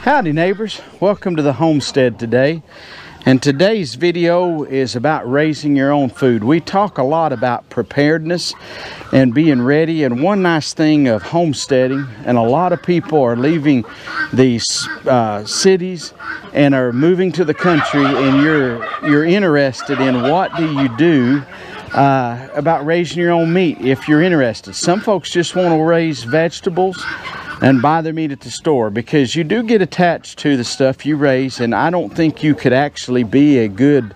Howdy neighbors, welcome to the homestead today. And today's video is about raising your own food. We talk a lot about preparedness and being ready, and one nice thing of homesteading, and a lot of people are leaving these cities and are moving to the country, and you're interested in what do you do about raising your own meat if you're interested. Some folks just want to raise vegetables and buy their meat at the store, because you do get attached to the stuff you raise, and I don't think you could actually be a good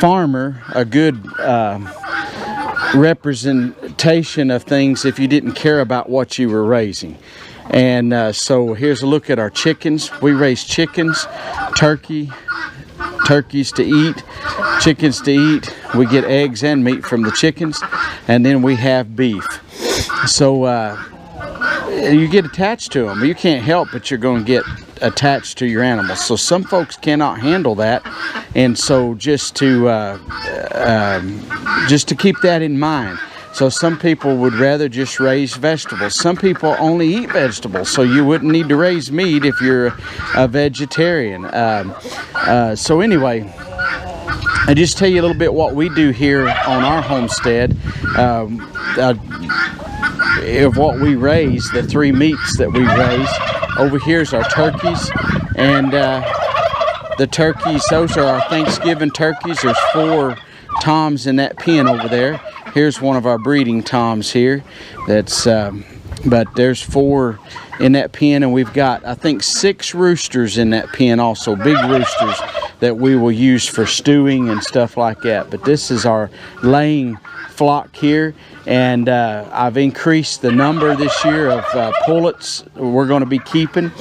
farmer, a good representation of things if you didn't care about what you were raising. And so here's a look at our chickens. We raise chickens, turkeys to eat, chickens to eat. We get eggs and meat from the chickens, and then we have beef. So you get attached to them. You can't help but you're going to get attached to your animals. So some folks cannot handle that, and so just to keep that in mind. So some people would rather just raise vegetables. Some people only eat vegetables, so you wouldn't need to raise meat if you're a vegetarian. So anyway, I just tell you a little bit what we do here on our homestead. Of what we raise, the three meats that we raise. Over here's our turkeys, and the turkeys, those are our Thanksgiving turkeys. There's 4 toms in that pen over there. Here's one of our breeding toms here. That's but there's 4 in that pen, and we've got, I think, 6 roosters in that pen also, big roosters that we will use for stewing and stuff like that. But this is our laying flock here, and I've increased the number this year of pullets we're going to be keeping,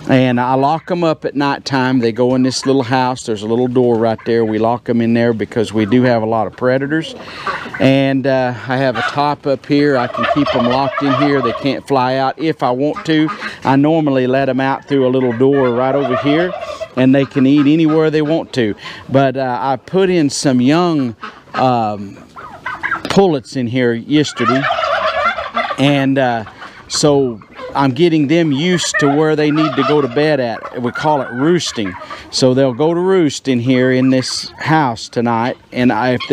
and I lock them up at nighttime. They go in this little house. There's a little door right there. We lock them in there because we do have a lot of predators. And I have a top up here. I can keep them locked in here. They can't fly out if I want to. I normally let them out through a little door right over here, and they can eat anywhere they want to. But I put in some young pullets in here yesterday, and so I'm getting them used to where they need to go to bed at. We call it roosting. So they'll go to roost in here in this house tonight, and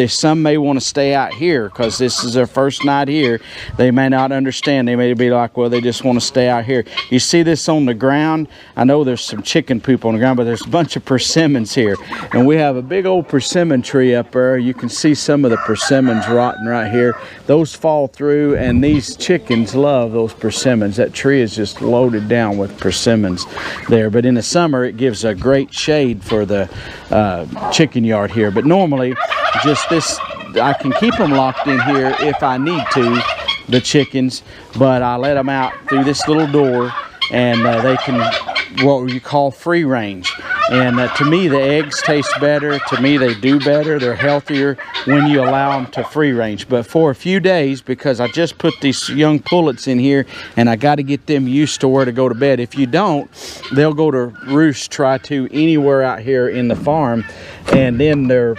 some may want to stay out here because this is their first night here. They may not understand. They may be like, well, they just want to stay out here. You see this on the ground? I know there's some chicken poop on the ground, but there's a bunch of persimmons here, and we have a big old persimmon tree up there. You can see some of the persimmons rotting right here. Those fall through, and these chickens love those persimmons. That tree is just loaded down with persimmons there. But in the summer, it gives a great shade for the chicken yard here. But normally, just this, I can keep them locked in here if I need to, the chickens, but I let them out through this little door, and they can, what you call, free range. And to me, the eggs taste better. To me, they do better. They're healthier when you allow them to free range. But for a few days, because I just put these young pullets in here, and I got to get them used to where to go to bed. If you don't, they'll go to roost, try to anywhere out here in the farm, and then they're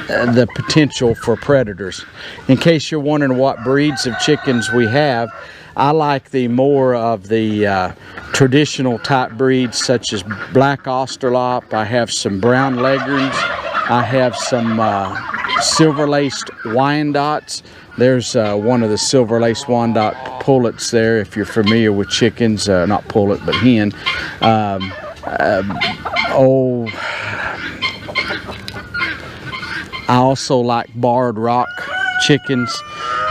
the potential for predators. In case you're wondering what breeds of chickens we have, I like the more of the traditional type breeds, such as black Australorp. I have some brown Leghorns. I have some silver-laced Wyandottes. There's one of the silver-laced Wyandotte pullets there, if you're familiar with chickens. Not pullet, but hen. I also like barred rock chickens.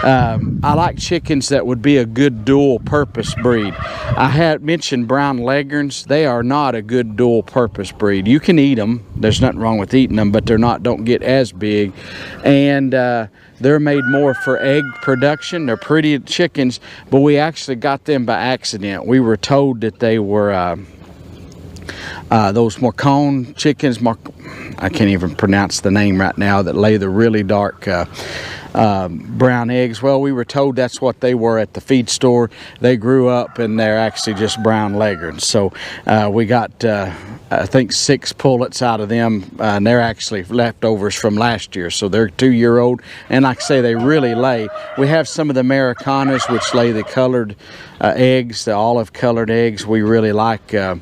I like chickens that would be a good dual purpose breed. I had mentioned brown Leghorns. They are not a good dual purpose breed. You can eat them. There's nothing wrong with eating them, but don't get as big. And they're made more for egg production. They're pretty chickens, but we actually got them by accident. We were told that they were those Morcone chickens. I can't even pronounce the name right now, that lay the really dark brown eggs. Well, we were told that's what they were at the feed store. They grew up and they're actually just brown Leghorns. So we got I think 6 pullets out of them, and they're actually leftovers from last year, so they're 2-year-old. And like I say, they really lay. We have some of the Americanas, which lay the colored eggs, the olive colored eggs. We really like them,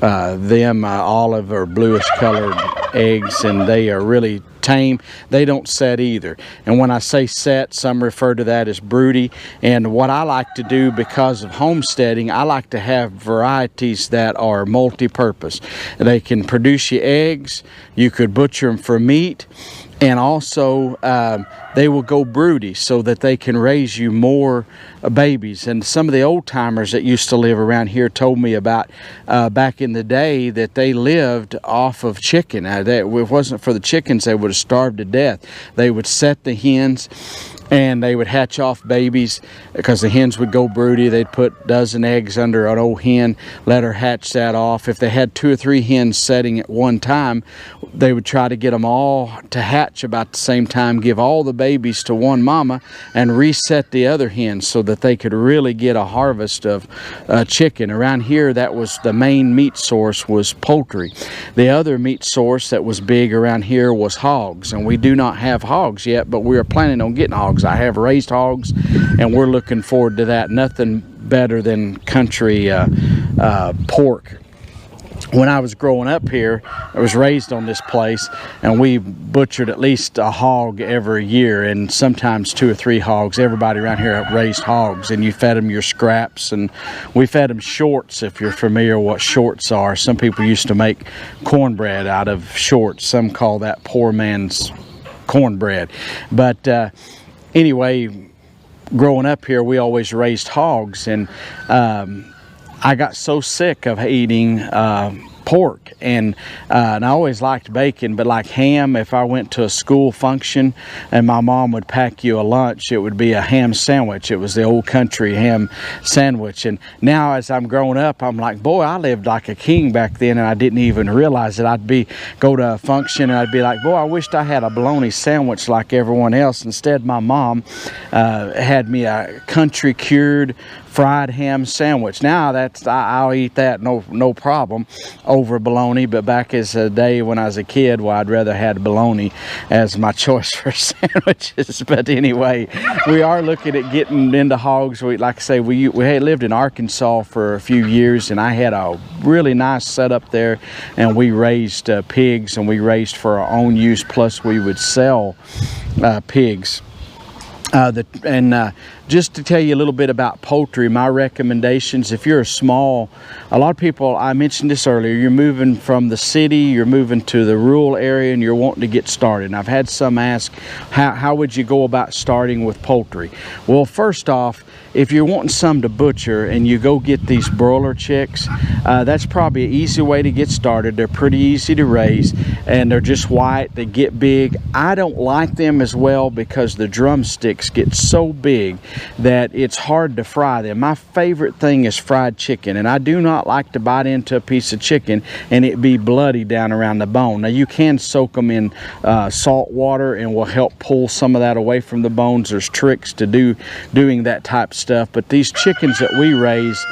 olive or bluish colored eggs, and they are really tame. They don't set either. And when I say set, some refer to that as broody. And what I like to do, because of homesteading, I like to have varieties that are multi-purpose. They can produce you eggs, you could butcher them for meat, and also they will go broody so that they can raise you more babies. And some of the old timers that used to live around here told me about back in the day that they lived off of chicken. If it wasn't for the chickens, they would have starved to death. They would set the hens and they would hatch off babies because the hens would go broody. They'd put a dozen eggs under an old hen, let her hatch that off. If they had 2 or 3 hens setting at one time, they would try to get them all to hatch about the same time, give all the babies to one mama, and reset the other hens so that they could really get a harvest of chicken. Around here, that was the main meat source, was poultry. The other meat source that was big around here was hogs, and we do not have hogs yet, but we are planning on getting hogs. I have raised hogs, and we're looking forward to that. Nothing better than country pork. When I was growing up here, I was raised on this place, and we butchered at least a hog every year, and sometimes 2 or 3 hogs. Everybody around here raised hogs, and you fed them your scraps, and we fed them shorts, if you're familiar with what shorts are. Some people used to make cornbread out of shorts. Some call that poor man's cornbread. But anyway, growing up here, we always raised hogs, and I got so sick of eating pork, and I always liked bacon, but like ham, if I went to a school function and my mom would pack you a lunch, it would be a ham sandwich. It was the old country ham sandwich. And now as I'm growing up, I'm like, boy, I lived like a king back then, and I didn't even realize that. I'd go to a function and I'd be like, boy, I wished I had a bologna sandwich like everyone else. Instead, my mom had me a country cured fried ham sandwich. Now I'll eat that no problem over bologna, but back as a day when I was a kid, well, I'd rather had bologna as my choice for sandwiches. But anyway, we are looking at getting into hogs. Like I say, we had lived in Arkansas for a few years, and I had a really nice setup there, and we raised pigs, and we raised for our own use, plus we would sell pigs. Just to tell you a little bit about poultry, my recommendations, if you're a lot of people, I mentioned this earlier, you're moving from the city, you're moving to the rural area, and you're wanting to get started. And I've had some ask, how would you go about starting with poultry? Well, first off, if you're wanting some to butcher and you go get these broiler chicks, that's probably an easy way to get started. They're pretty easy to raise, and they're just white. They get big. I don't like them as well because the drumsticks get so big that it's hard to fry them. My favorite thing is fried chicken, and I do not like to bite into a piece of chicken and it be bloody down around the bone. Now, you can soak them in salt water and will help pull some of that away from the bones. There's tricks to doing that type of stuff, but these chickens that we raise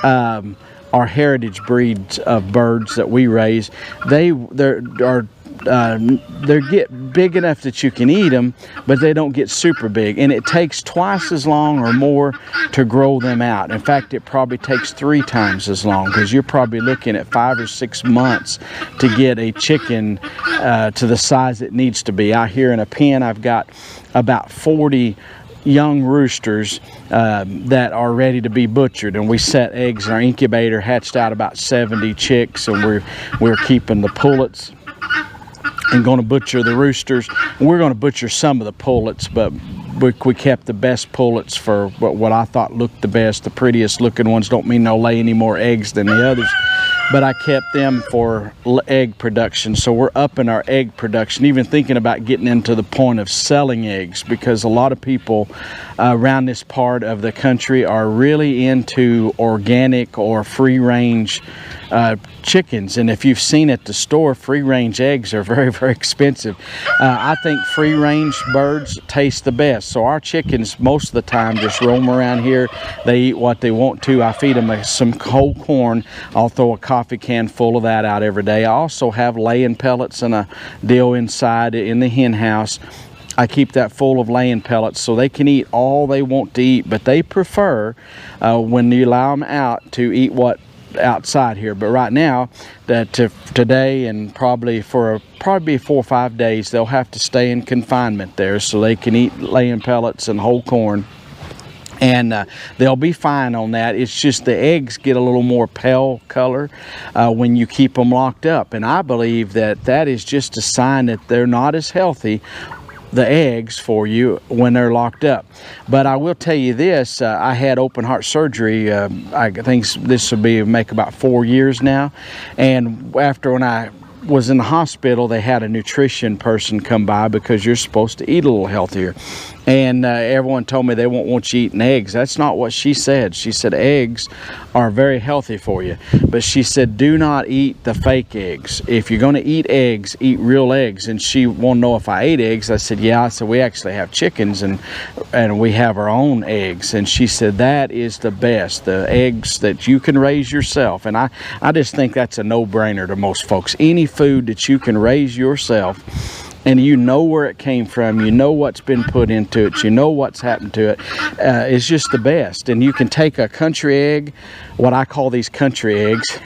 are heritage breeds of birds that we raise. They get big enough that you can eat them, but they don't get super big, and it takes twice as long or more to grow them out. In fact, it probably takes 3 times as long, because you're probably looking at 5 or 6 months to get a chicken to the size it needs to be. Out here in a pen, I've got about 40 young roosters that are ready to be butchered, and we set eggs in our incubator, hatched out about 70 chicks, and we're keeping the pullets and going to butcher the roosters. We're going to butcher some of the pullets, but we kept the best pullets for what I thought looked the best. The prettiest looking ones. Don't mean they'll lay any more eggs than the others, but I kept them for egg production. So we're upping our egg production, even thinking about getting into the point of selling eggs, because a lot of people around this part of the country are really into organic or free range chickens. And if you've seen at the store, free range eggs are very, very expensive. I think free range birds taste the best. So our chickens most of the time just roam around here. They eat what they want to. I feed them some whole corn. I'll throw a coffee can full of that out every day. I also have laying pellets and a deal inside in the hen house. I keep that full of laying pellets so they can eat all they want to eat, but they prefer when you allow them out to eat what outside here. But right now, today and probably for 4 or 5 days, they'll have to stay in confinement there so they can eat laying pellets and whole corn. And they'll be fine on that. It's just the eggs get a little more pale color when you keep them locked up. And I believe that is just a sign that they're not as healthy, the eggs, for you when they're locked up. But I will tell you this, I had open heart surgery, I think this will make about 4 years now. And when I was in the hospital, they had a nutrition person come by because you're supposed to eat a little healthier. And everyone told me they won't want you eating eggs. That's not what she said. She said eggs are very healthy for you. But she said do not eat the fake eggs. If you're going to eat eggs, eat real eggs. And she wanted to know if I ate eggs. I said, yeah. I said, we actually have chickens and we have our own eggs. And she said, that is the best, the eggs that you can raise yourself. And I just think that's a no-brainer to most folks. Any food that you can raise yourself, and you know where it came from, you know what's been put into it, you know what's happened to it, it's just the best. And you can take a country egg, what I call these country eggs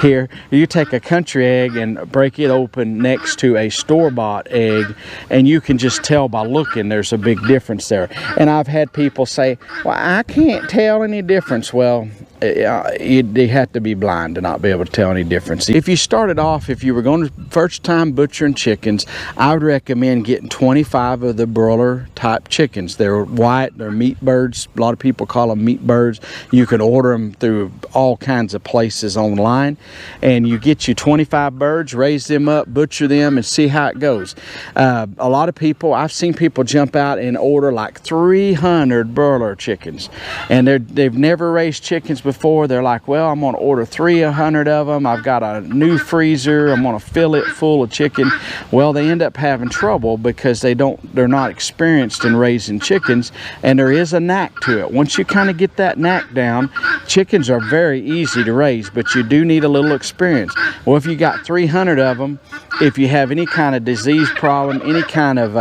here, you take a country egg and break it open next to a store-bought egg, and you can just tell by looking there's a big difference there. And I've had people say, well, I can't tell any difference. Well, you have to be blind to not be able to tell any difference. If you started off, if you were going to first time butchering chickens, I would recommend getting 25 of the broiler type chickens. They're white, they're meat birds. A lot of people call them meat birds. You can order them through all kinds of places online, and you get you 25 birds, raise them up, butcher them, and see how it goes. A lot of people, I've seen people jump out and order like 300 broiler chickens, and they've never raised chickens before. They're like, well, I'm going to order 300 of them. I've got a new freezer. I'm going to fill it full of chicken. Well, they end up having trouble because they're not experienced in raising chickens, and there is a knack to it. Once you kind of get that knack down, chickens are very easy to raise, but you do need a little experience. Well, if you got 300 of them, if you have any kind of disease problem, any kind of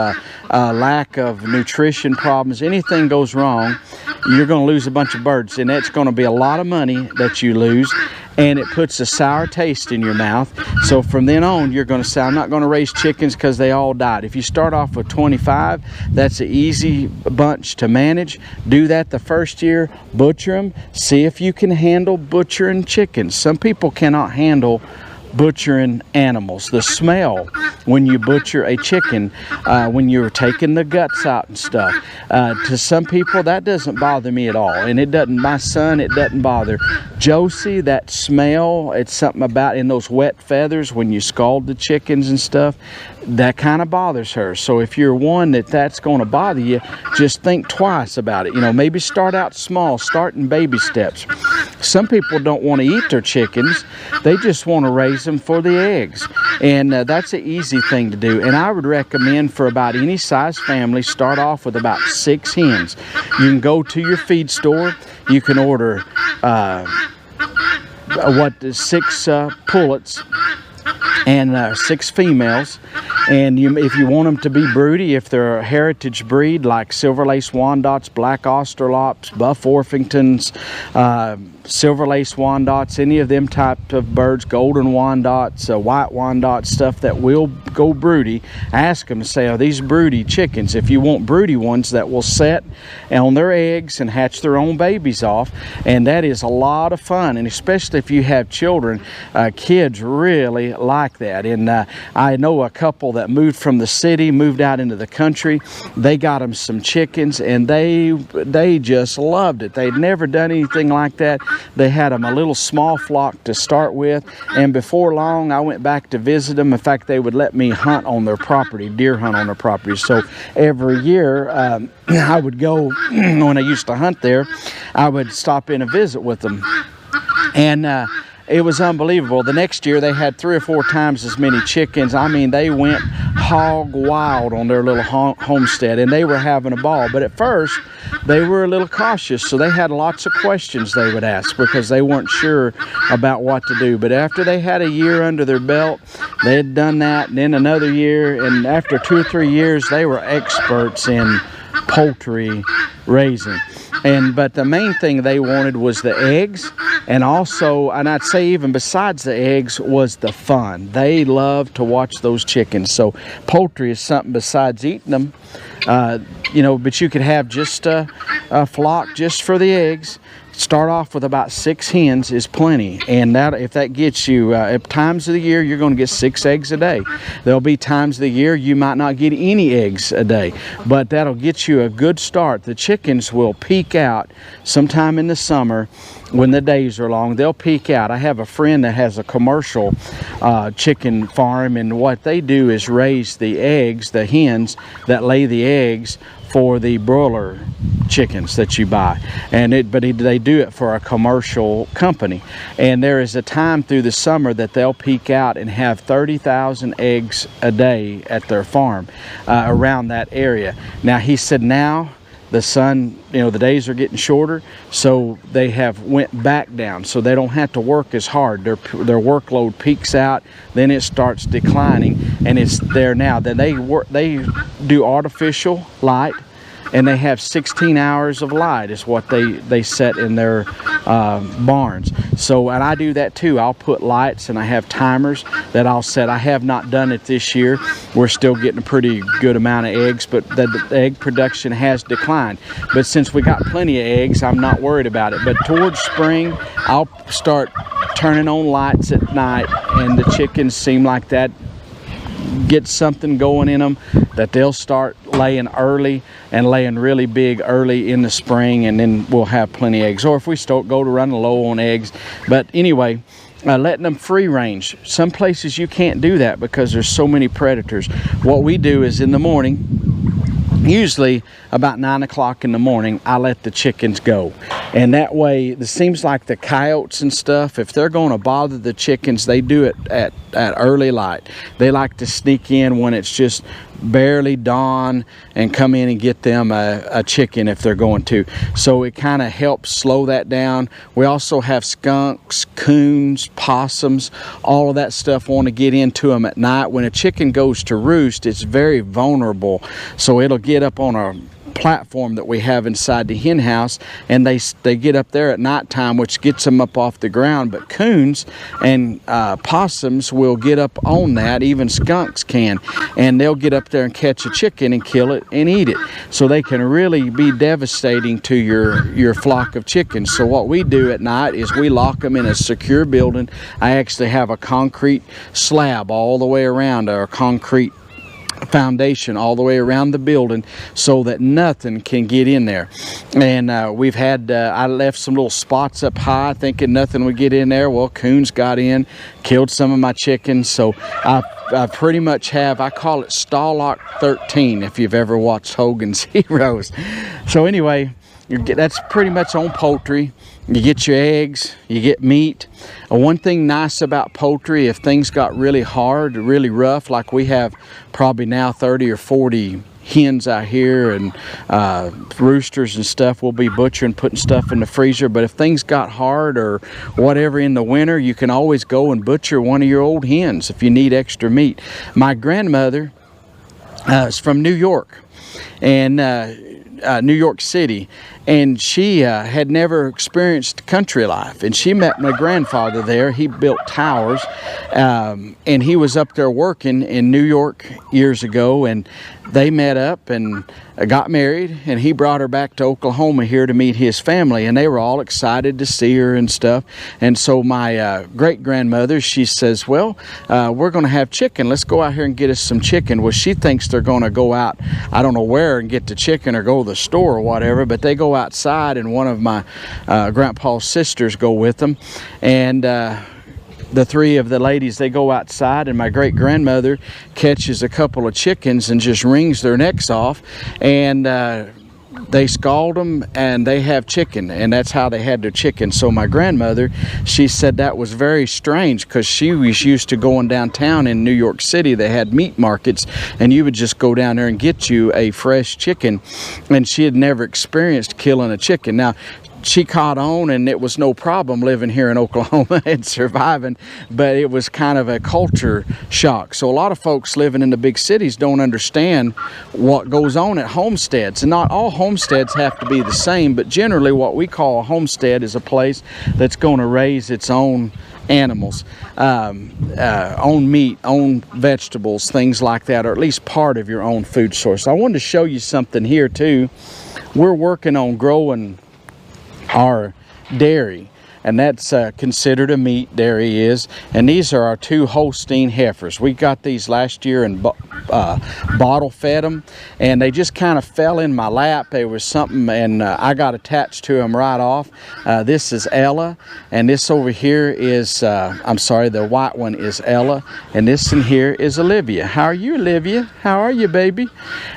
lack of nutrition problems, anything goes wrong, you're going to lose a bunch of birds, and that's going to be a lot of money that you lose, and it puts a sour taste in your mouth. So from then on, you're going to say, I'm not going to raise chickens because they all died. If you start off with 25, that's an easy bunch to manage. Do that the first year, butcher them, see if you can handle butchering chickens. Some people cannot handle butchering animals. The smell when you butcher a chicken, when you're taking the guts out and stuff, to some people that doesn't bother me at all, and it doesn't. My son, it doesn't bother. Josie, that smell, it's something about in those wet feathers when you scald the chickens and stuff, that kind of bothers her. So if you're one that's going to bother you, just think twice about it. Maybe start out small, start in baby steps. Some people don't want to eat their chickens, they just want to raise them for the eggs, and that's an easy thing to do. And I would recommend for about any size family, start off with about 6 hens. You can go to your feed store, you can order 6 pullets and 6 females. And if you want them to be broody, if they're a heritage breed like Silver Lace Wyandottes, Black Australops, Buff Orpingtons, Silver Lace Wyandottes, any of them type of birds, Golden Wyandottes, White Wyandottes, stuff that will go broody, ask them to say, are these broody chickens? If you want broody ones that will set on their eggs and hatch their own babies off, and that is a lot of fun, and especially if you have children, kids really like that. And I know a couple that moved from the city, moved out into the country. They got them some chickens, and they just loved it. They'd never done anything like that. They had them a little small flock to start with, and before long I went back to visit them. In fact, they would let me hunt on their property, deer hunt on their property. So every year I would go, when I used to hunt there, I would stop in and visit with them. And it was unbelievable. The next year they had 3 or 4 times as many chickens. I mean, they went hog wild on their little homestead, and they were having a ball. But at first they were a little cautious, so they had lots of questions they would ask because they weren't sure about what to do. But after they had a year under their belt, they had done that, and then another year, and after 2 or 3 years they were experts in poultry raising. But the main thing they wanted was the eggs, and also, and I'd say even besides the eggs, was the fun. They love to watch those chickens. So poultry is something besides eating them, you know, but you could have just a flock just for the eggs. Start off with about 6 hens is plenty, and that, if that gets you, at times of the year you're going to get 6 eggs a day. There'll be times of the year you might not get any eggs a day, but that'll get you a good start. The chickens will peak out sometime in the summer when the days are long. They'll peak out. I have a friend that has a commercial chicken farm, and what they do is raise the eggs, the hens that lay the eggs, for the broiler chickens that you buy, but they do it for a commercial company. And there is a time through the summer that they'll peak out and have 30,000 eggs a day at their farm around that area. Now he said now the sun, you know, the days are getting shorter, so they have went back down, so they don't have to work as hard. Their workload peaks out, then it starts declining, and it's there now. Then they do artificial light, and they have 16 hours of light is what they set in their barns. So, and I do that too. I'll put lights, and I have timers that I'll set. I have not done it this year. We're still getting a pretty good amount of eggs, but the egg production has declined. But since we got plenty of eggs, I'm not worried about it. But towards spring, I'll start turning on lights at night, and the chickens seem like that get something going in them, that they'll start laying early and laying really big early in the spring, and then we'll have plenty of eggs. Or if we still go to running low on eggs. But anyway, letting them free range. Some places you can't do that because there's so many predators. What we do is in the morning, usually about 9 o'clock in the morning, I let the chickens go. And that way, it seems like the coyotes and stuff, if they're going to bother the chickens, they do it at early light. They like to sneak in when it's just barely dawn and come in and get them a chicken if they're going to. So it kind of helps slow that down. We also have skunks, coons, possums, all of that stuff want to get into them at night. When a chicken goes to roost, it's very vulnerable. So it'll get up on a platform that we have inside the hen house, and they get up there at nighttime, which gets them up off the ground. But coons and possums will get up on that, even skunks can, and they'll get up there and catch a chicken and kill it and eat it. So they can really be devastating to your flock of chickens. So what we do at night is we lock them in a secure building. I actually have a concrete slab all the way around, or a concrete foundation all the way around the building, so that nothing can get in there. And we've had I left some little spots up high thinking nothing would get in there. Well, coons got in, killed some of my chickens. So I pretty much have, I call it Stall Lock 13 if you've ever watched Hogan's Heroes. So anyway, that's pretty much on poultry. You get your eggs, you get meat. One thing nice about poultry, if things got really hard, really rough, like we have probably now 30 or 40 hens out here, and roosters and stuff, we'll be butchering, putting stuff in the freezer. But if things got hard or whatever in the winter, you can always go and butcher one of your old hens if you need extra meat. My grandmother is from New York, and New York City, and she had never experienced country life, and she met my grandfather there. He built towers, and he was up there working in New York years ago, and they met up and got married, and he brought her back to Oklahoma here to meet his family, and they were all excited to see her and stuff. And so my great-grandmother, she says, well, we're going to have chicken. Let's go out here and get us some chicken. Well, she thinks they're going to go out, I don't know where, and get the chicken or go to the store or whatever, but they go outside, and one of my grandpa's sisters go with them, and the three of the ladies, they go outside, and my great-grandmother catches a couple of chickens and just wrings their necks off. And they scald them and they have chicken, and that's how they had their chicken. So my grandmother, she said that was very strange, because she was used to going downtown in New York City. They had meat markets, and you would just go down there and get you a fresh chicken, and she had never experienced killing a chicken. Now, she caught on, and it was no problem living here in Oklahoma and surviving, but it was kind of a culture shock. So a lot of folks living in the big cities don't understand what goes on at homesteads. And not all homesteads have to be the same, but generally what we call a homestead is a place that's going to raise its own animals, own meat, own vegetables, things like that, or at least part of your own food source. I wanted to show you something here too. We're working on growing our dairy, and that's considered a meat, dairy is. And these are our 2 Holstein heifers. We got these last year and bottle fed them, and they just kind of fell in my lap. There was something, and I got attached to them right off. This is Ella, and this over here is I'm sorry, the white one is Ella, and this in here is Olivia. How are you, Olivia? How are you, baby?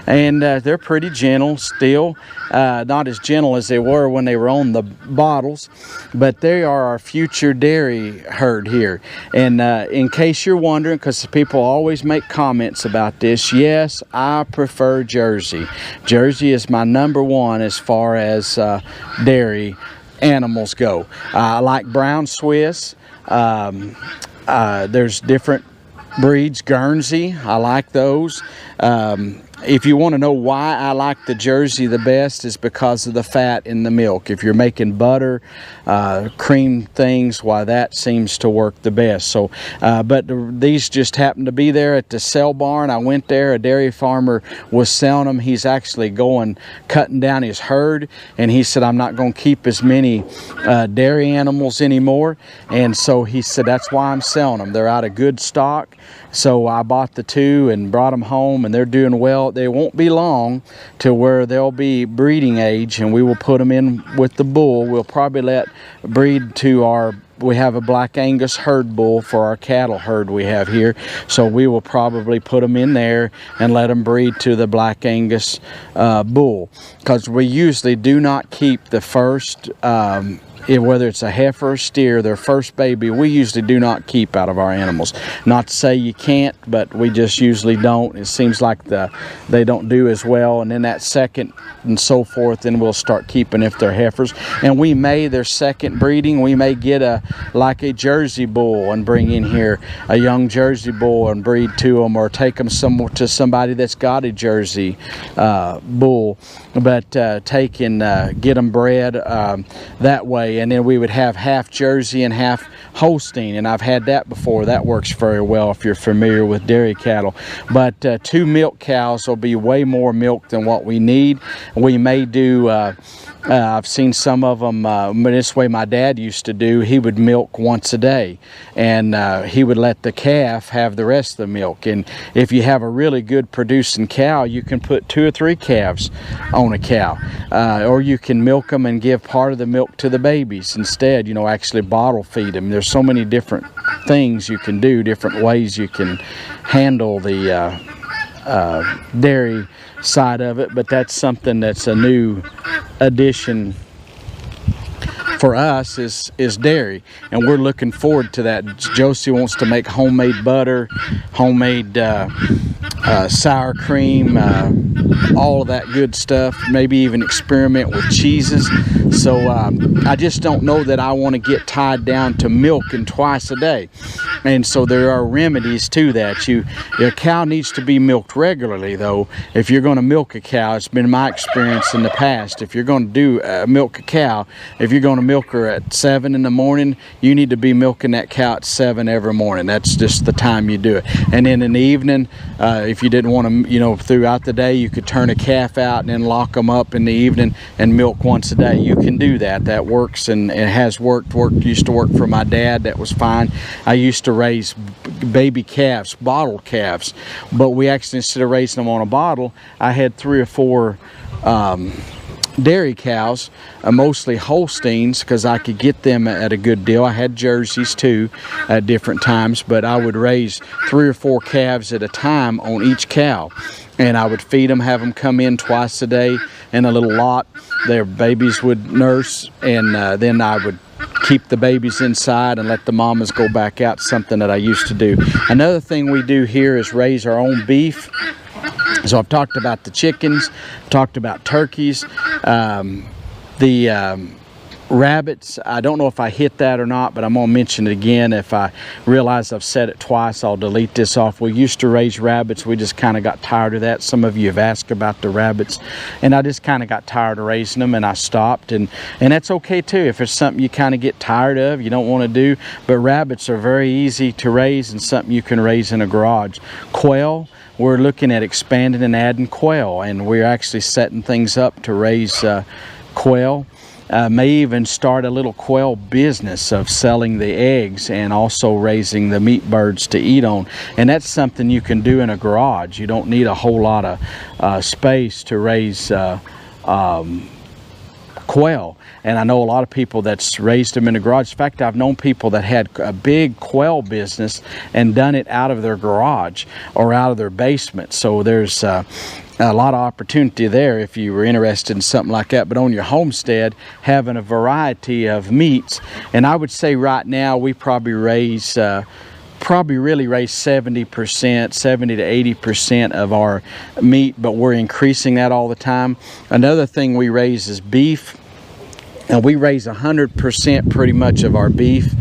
And they're pretty gentle still, not as gentle as they were when they were on the bottles, but they are our future dairy herd here. And in case you're wondering, because people always make comments about this, yes, I prefer Jersey. Jersey is my #1 as far as dairy animals go. I like brown Swiss. There's different breeds. Guernsey, I like those. If you want to know why I like the Jersey the best, is because of the fat in the milk. If you're making butter, cream things, why that seems to work the best. So, but these just happened to be there at the sale barn. I went there, a dairy farmer was selling them. He's actually cutting down his herd, and he said, I'm not going to keep as many dairy animals anymore. And so he said, that's why I'm selling them. They're out of good stock. So I bought the 2 and brought them home, and they're doing well. They won't be long to where they'll be breeding age, and we will put them in with the bull. We'll probably let breed to we have a Black Angus herd bull for our cattle herd we have here. So we will probably put them in there and let them breed to the Black Angus bull, because we usually do not keep the first whether it's a heifer or steer, their first baby, we usually do not keep out of our animals. Not to say you can't, but we just usually don't. It seems like they don't do as well, and then that second and so forth, then we'll start keeping if they're heifers. And we may, their second breeding, we may get like a Jersey bull and bring in here a young Jersey bull and breed to them, or take them somewhere to somebody that's got a Jersey bull, but take and get them bred that way. And then we would have half Jersey and half Holstein, and I've had that before. That works very well if you're familiar with dairy cattle. But 2 milk cows will be way more milk than what we need. We may do I've seen some of them, this way my dad used to do. He would milk once a day, and he would let the calf have the rest of the milk. And if you have a really good producing cow, you can put 2 or 3 calves on a cow, or you can milk them and give part of the milk to the babies instead, actually bottle feed them. There's so many different things you can do, different ways you can handle the dairy side of it, but that's something that's a new addition for us is dairy, and we're looking forward to that. Josie wants to make homemade butter, homemade sour cream, all of that good stuff, maybe even experiment with cheeses. So I just don't know that I want to get tied down to milking twice a day. And so there are remedies to that. Your cow needs to be milked regularly, though. If you're going to milk a cow, it's been my experience in the past, if you're going to milk a cow, if you're going to milk her at 7 in the morning, you need to be milking that cow at 7 every morning. That's just the time you do it. And then in the evening, if you didn't want to, throughout the day, you could turn a calf out and then lock them up in the evening and milk once a day. You can do that. That works, and it has worked. Used to work for my dad. That was fine. I used to raise baby calves, bottled calves, but we actually, instead of raising them on a bottle, I had 3 or 4 dairy cows, mostly Holsteins, because I could get them at a good deal. I had Jerseys too at different times, but I would raise 3 or 4 calves at a time on each cow. and I would feed them, have them come in twice a day in a little lot. Their babies would nurse, and then I would keep the babies inside and let the mamas go back out, something that I used to do. Another thing we do here is raise our own beef. So I've talked about the chickens, talked about turkeys, rabbits. I don't know if I hit that or not, but I'm going to mention it again. If I realize I've said it twice, I'll delete this off. We used to raise rabbits. We just kind of got tired of that. Some of you have asked about the rabbits, and I just kind of got tired of raising them, and I stopped. And that's okay too. If it's something you kind of get tired of, you don't want to do. But rabbits are very easy to raise and something you can raise in a garage. Quail, we're looking at expanding and adding quail, and we're actually setting things up to raise quail. May even start a little quail business of selling the eggs and also raising the meat birds to eat on. And that's something you can do in a garage. You don't need a whole lot of space to raise quail. And I know a lot of people that's raised them in the garage. In fact, I've known people that had a big quail business and done it out of their garage or out of their basement. So there's a lot of opportunity there if you were interested in something like that. But on your homestead, having a variety of meats, and I would say right now we probably really raise 70%, 70 to 80% of our meat, but we're increasing that all the time. Another thing we raise is beef, and we raise 100% pretty much of our beef.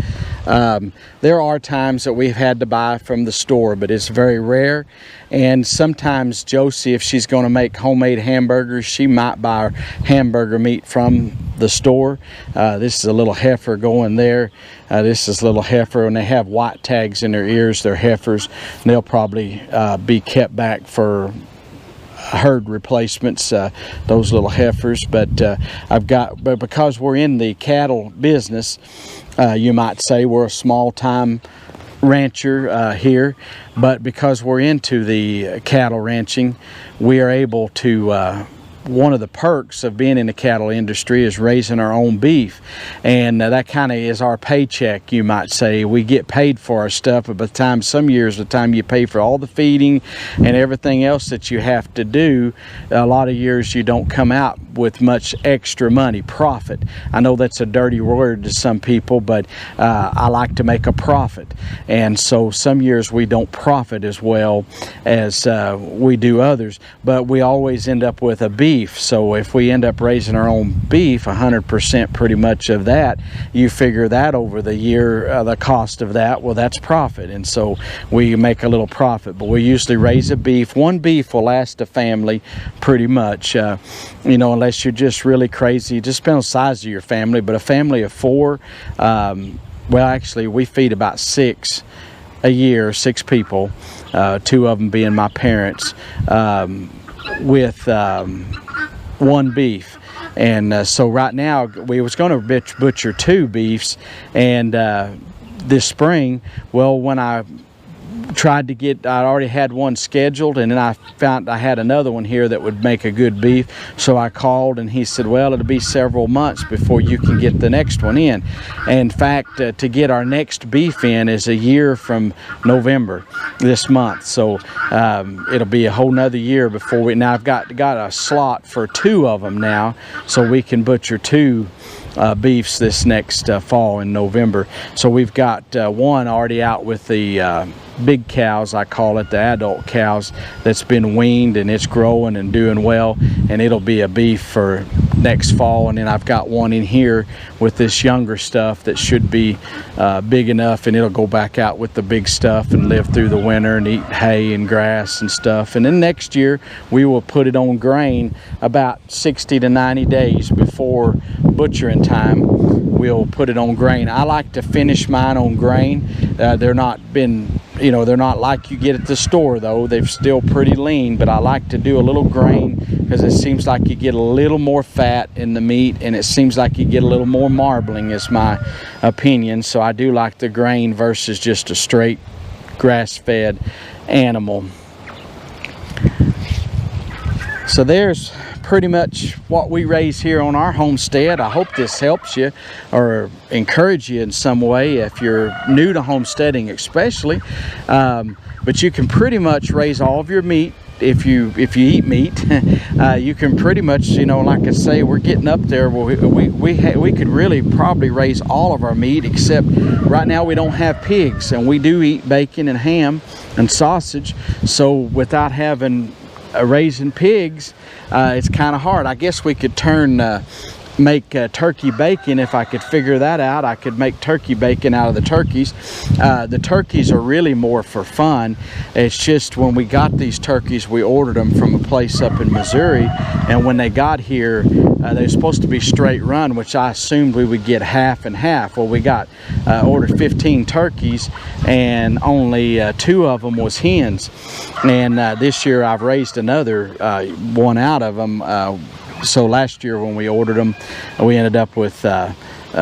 There are times that we've had to buy from the store, but it's very rare. And sometimes Josie, if she's going to make homemade hamburgers, she might buy her hamburger meat from the store. This is a little heifer going there. This is a little heifer, and they have white tags in their ears. They're heifers, and they'll probably be kept back for herd replacements, those little heifers. But but because we're in the cattle business, you might say we're a small time rancher here, but because we're into the cattle ranching, we are able to one of the perks of being in the cattle industry is raising our own beef, and that kind of is our paycheck, you might say. We get paid for our stuff, but by the time, some years, the time you pay for all the feeding and everything else that you have to do, a lot of years you don't come out with much extra money, profit. I know that's a dirty word to some people, but I like to make a profit, and so some years we don't profit as well as we do others, but we always end up with a beef. So if we end up raising our own beef, 100% pretty much of that, you figure that over the year, the cost of that, well, that's profit. And so we make a little profit, but we usually raise a beef. One beef will last a family pretty much, you know, unless you're just really crazy. Just depends on the size of your family, but a family of 4, well, actually we feed about 6 a year, 6 people, 2 of them being my parents, with 1 beef. And so right now we was going to butcher 2 beefs, and this spring, well, when I tried to get, I already had one scheduled, and then I found I had another one here that would make a good beef. So I called, and he said, well, it'll be several months before you can get the next one in. And in fact, to get our next beef in is a year from November this month. So it'll be a whole nother year before we, now I've got a slot for 2 of them now, so we can butcher 2 beefs this next fall in November. So we've got one already out with the big cows, I call it, the adult cows, that's been weaned, and it's growing and doing well, and it'll be a beef for next fall. And then I've got one in here with this younger stuff that should be big enough, and it'll go back out with the big stuff and live through the winter and eat hay and grass and stuff. And then next year we will put it on grain about 60 to 90 days before butchering time. We'll put it on grain. I like to finish mine on grain. They're not like you get at the store, though. They're still pretty lean, but I like to do a little grain because it seems like you get a little more fat in the meat, and it seems like you get a little more marbling, is my opinion. So I do like the grain versus just a straight grass-fed animal. So there's pretty much what we raise here on our homestead. I hope this helps you or encourage you in some way if you're new to homesteading especially. But you can pretty much raise all of your meat if you eat meat, you can pretty much, you know, like I say, we're getting up there where we could really probably raise all of our meat, except right now we don't have pigs, and we do eat bacon and ham and sausage. So without having raising pigs, it's kind of hard. I guess we could make turkey bacon. If I could figure that out, I could make turkey bacon out of the turkeys. The turkeys are really more for fun. It's just when we got these turkeys, we ordered them from a place up in Missouri, and when they got here, they were supposed to be straight run, which I assumed we would get half and half. Well, we got ordered 15 turkeys, and only 2 of them was hens. And this year I've raised another one out of them. So last year when we ordered them, we ended up with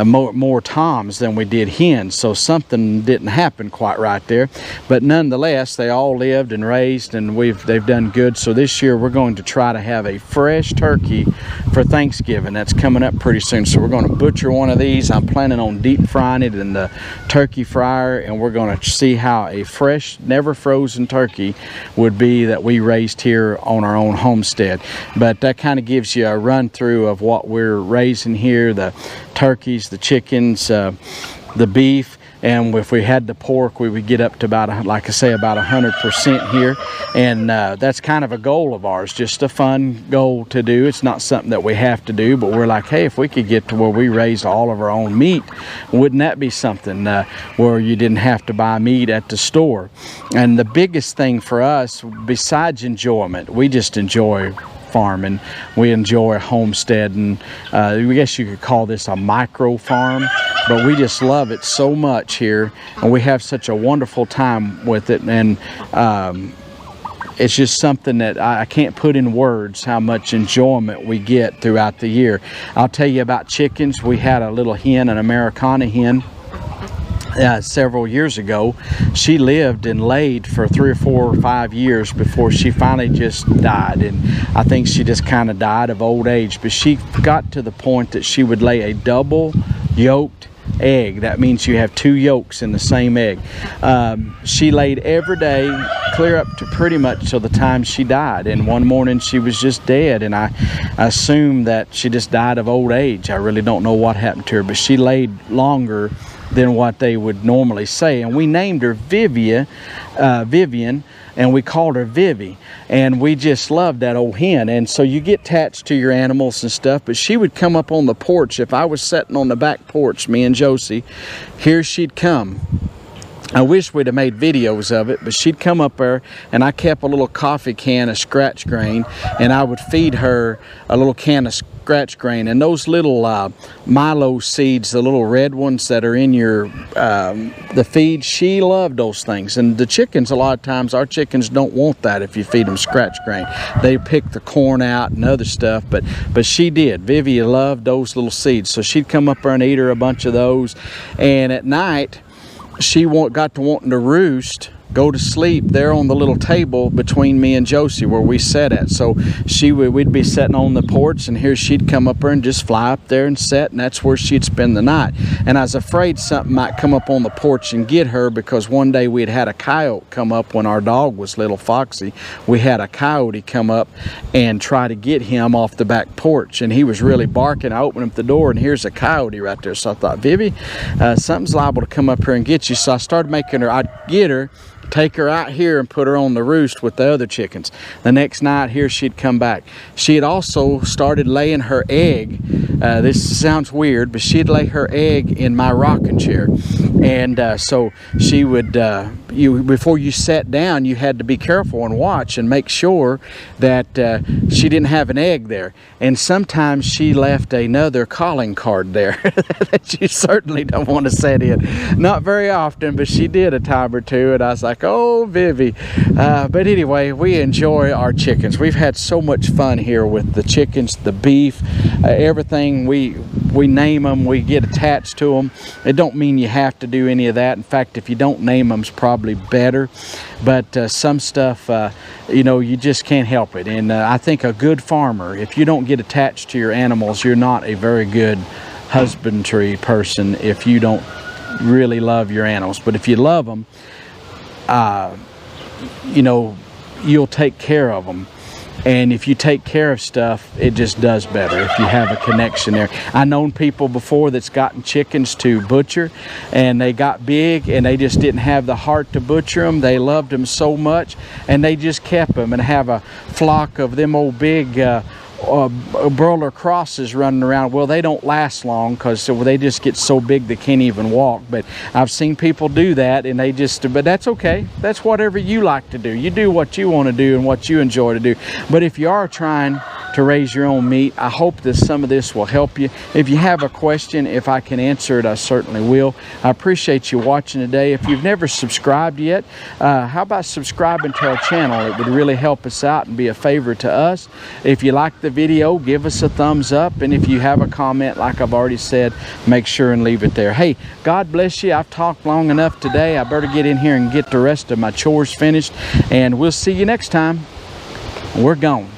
more toms than we did hens. So something didn't happen quite right there. But nonetheless, they all lived and raised, and they've done good. So this year we're going to try to have a fresh turkey for Thanksgiving. That's coming up pretty soon. So we're going to butcher one of these. I'm planning on deep frying it in the turkey fryer, and we're going to see how a fresh, never frozen turkey would be that we raised here on our own homestead. But that kind of gives you a run through of what we're raising here: the turkeys, the chickens, the beef, and if we had the pork, we would get up to about, like I say, about 100% here. And that's kind of a goal of ours, just a fun goal to do. It's not something that we have to do, but we're like, hey, if we could get to where we raise all of our own meat, wouldn't that be something where you didn't have to buy meat at the store? And the biggest thing for us, besides enjoyment, we just enjoy farming. We enjoy homestead, and I guess you could call this a micro farm, but we just love it so much here, and we have such a wonderful time with it. And it's just something that I can't put in words how much enjoyment we get throughout the year. I'll tell you about chickens. We had a little hen, an Americana hen, several years ago. She lived and laid for 3 or 4 or 5 years before she finally just died, and I think she just kind of died of old age. But she got to the point that she would lay a double yolked egg. That means you have 2 yolks in the same egg. She laid every day clear up to pretty much till the time she died, and one morning she was just dead, and I assume that she just died of old age. I really don't know what happened to her, but she laid longer than what they would normally say. And we named her Vivian, and we called her Vivi, and we just loved that old hen. And so you get attached to your animals and stuff, but she would come up on the porch. If I was sitting on the back porch, me and Josie, here she'd come. I wish we'd have made videos of it, but she'd come up there, and I kept a little coffee can of scratch grain, and I would feed her a little can of scratch grain. And those little Milo seeds, the little red ones that are in your the feed, she loved those things. And the chickens, a lot of times, our chickens don't want that if you feed them scratch grain. They pick the corn out and other stuff, but she did. Vivi loved those little seeds, so she'd come up there and eat her a bunch of those. And at night, she got to wanting to roost, go to sleep there on the little table between me and Josie where we sat at. So we'd be sitting on the porch, and here she'd come up there and just fly up there and sit, and that's where she'd spend the night. And I was afraid something might come up on the porch and get her, because one day we'd had a coyote come up when our dog was little Foxy. We had a coyote come up and try to get him off the back porch, and he was really barking. I opened up the door, and here's a coyote right there. So I thought, Vivi, something's liable to come up here and get you. So I started making her, I'd get her, take her out here and put her on the roost with the other chickens. The next night, here she'd come back. She had also started laying her egg. This sounds weird, but she'd lay her egg in my rocking chair. And so she would, before you sat down, you had to be careful and watch and make sure that she didn't have an egg there. And sometimes she left another calling card there that you certainly don't want to set in. Not very often, but she did a time or two, and I was like, oh, Vivi. But anyway, we enjoy our chickens. We've had so much fun here with the chickens, the beef, everything. We name them, we get attached to them. It don't mean you have to do any of that. In fact, if you don't name them, it's probably better. But some stuff, you just can't help it. And I think a good farmer, if you don't get attached to your animals, you're not a very good husbandry person if you don't really love your animals. But if you love them, you'll take care of them. And if you take care of stuff, it just does better if you have a connection there. I've known people before that's gotten chickens to butcher, and they got big and they just didn't have the heart to butcher them. They loved them so much, and they just kept them, and have a flock of them old big broiler crosses running around. Well, they don't last long because they just get so big they can't even walk. But I've seen people do that, and but that's okay. That's whatever you like to do. You do what you want to do and what you enjoy to do. But if you are trying to raise your own meat, I hope that some of this will help you. If you have a question, if I can answer it, I certainly will. I appreciate you watching today. If you've never subscribed yet, how about subscribing to our channel? It would really help us out and be a favor to us. If you like the video, give us a thumbs up, and if you have a comment, like I've already said, make sure and leave it there. Hey, God bless you. I've talked long enough today. I better get in here and get the rest of my chores finished, and we'll see you next time. We're gone.